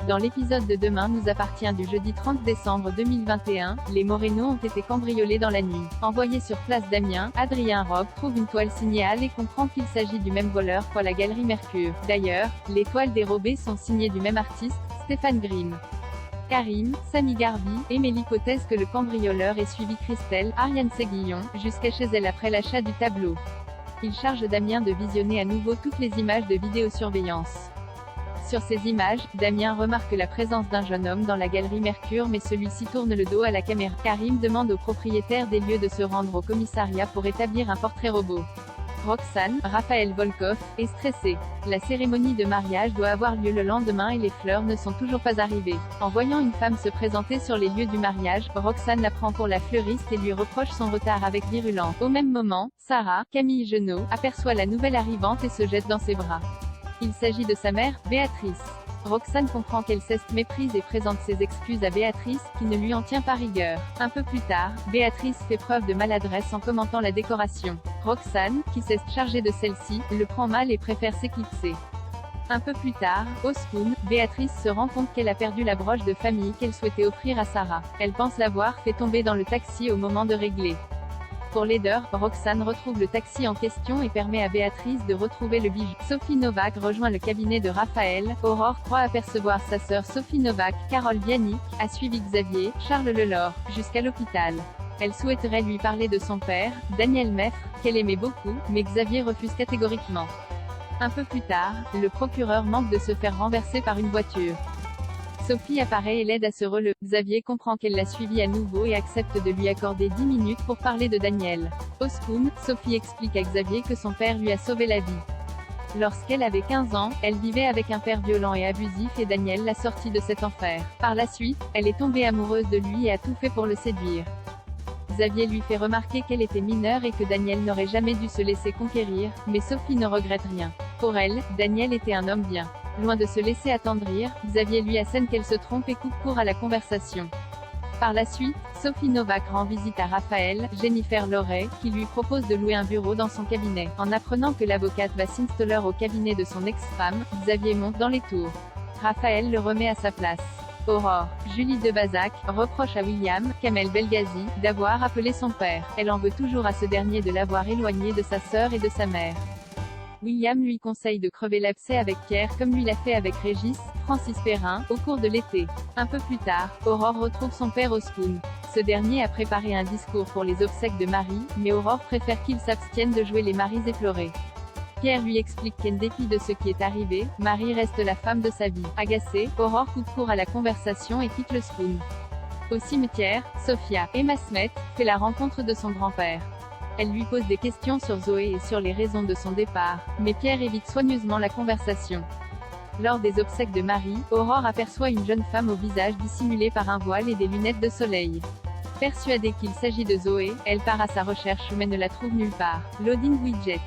Dans l'épisode de Demain nous appartient du jeudi 30 décembre 2021, les Moreno ont été cambriolés dans la nuit. Envoyé sur place d'Amiens, Adrien Robe trouve une toile signée Al et comprend qu'il s'agit du même voleur qu'à la Galerie Mercure. D'ailleurs, les toiles dérobées sont signées du même artiste, Stéphane Grimm. Karim, Samy Garbi, émet l'hypothèse que le cambrioleur ait suivi Christelle, Ariane Séguillon, jusqu'à chez elle après l'achat du tableau. Il charge Damien de visionner à nouveau toutes les images de vidéosurveillance. Sur ces images, Damien remarque la présence d'un jeune homme dans la Galerie Mercure mais celui-ci tourne le dos à la caméra. Karim demande au propriétaire des lieux de se rendre au commissariat pour établir un portrait robot. Roxane, Raphaël Volkoff, est stressé. La cérémonie de mariage doit avoir lieu le lendemain et les fleurs ne sont toujours pas arrivées. En voyant une femme se présenter sur les lieux du mariage, Roxane la prend pour la fleuriste et lui reproche son retard avec virulence. Au même moment, Sarah, Camille Genot, aperçoit la nouvelle arrivante et se jette dans ses bras. Il s'agit de sa mère, Béatrice. Roxane comprend qu'elle s'est méprise et présente ses excuses à Béatrice, qui ne lui en tient pas rigueur. Un peu plus tard, Béatrice fait preuve de maladresse en commentant la décoration. Roxane, qui s'est chargée de celle-ci, le prend mal et préfère s'éclipser. Un peu plus tard, au Spoon, Béatrice se rend compte qu'elle a perdu la broche de famille qu'elle souhaitait offrir à Sarah. Elle pense l'avoir fait tomber dans le taxi au moment de régler. Pour l'aider, Roxane retrouve le taxi en question et permet à Béatrice de retrouver le bijou. Sophie Novak rejoint le cabinet de Raphaël. Aurore croit apercevoir sa sœur Sophie Novak. Carole Bianic a suivi Xavier, Charles Lelore, jusqu'à l'hôpital. Elle souhaiterait lui parler de son père, Daniel Meffre, qu'elle aimait beaucoup, mais Xavier refuse catégoriquement. Un peu plus tard, le procureur manque de se faire renverser par une voiture. Sophie apparaît et l'aide à se relever. Xavier comprend qu'elle l'a suivi à nouveau et accepte de lui accorder 10 minutes pour parler de Daniel. Au Spoon, Sophie explique à Xavier que son père lui a sauvé la vie. Lorsqu'elle avait 15 ans, elle vivait avec un père violent et abusif et Daniel l'a sortie de cet enfer. Par la suite, elle est tombée amoureuse de lui et a tout fait pour le séduire. Xavier lui fait remarquer qu'elle était mineure et que Daniel n'aurait jamais dû se laisser conquérir, mais Sophie ne regrette rien. Pour elle, Daniel était un homme bien. Loin de se laisser attendrir, Xavier lui assène qu'elle se trompe et coupe court à la conversation. Par la suite, Sophie Novak rend visite à Raphaël, Jennifer Loret, qui lui propose de louer un bureau dans son cabinet. En apprenant que l'avocate va s'installer au cabinet de son ex-femme, Xavier monte dans les tours. Raphaël le remet à sa place. Aurore, Julie Debazac, reproche à William, Kamel Belghazi, d'avoir appelé son père. Elle en veut toujours à ce dernier de l'avoir éloigné de sa sœur et de sa mère. William lui conseille de crever l'abcès avec Pierre comme lui l'a fait avec Régis, Francis Perrin, au cours de l'été. Un peu plus tard, Aurore retrouve son père au Spoon. Ce dernier a préparé un discours pour les obsèques de Marie, mais Aurore préfère qu'il s'abstienne de jouer les maris éplorés. Pierre lui explique qu'en dépit de ce qui est arrivé, Marie reste la femme de sa vie. Agacée, Aurore coupe court à la conversation et quitte le Spoon. Au cimetière, Sophia, Emma Smet, fait la rencontre de son grand-père. Elle lui pose des questions sur Zoé et sur les raisons de son départ, mais Pierre évite soigneusement la conversation. Lors des obsèques de Marie, Aurore aperçoit une jeune femme au visage dissimulé par un voile et des lunettes de soleil. Persuadée qu'il s'agit de Zoé, elle part à sa recherche mais ne la trouve nulle part. Loading widget.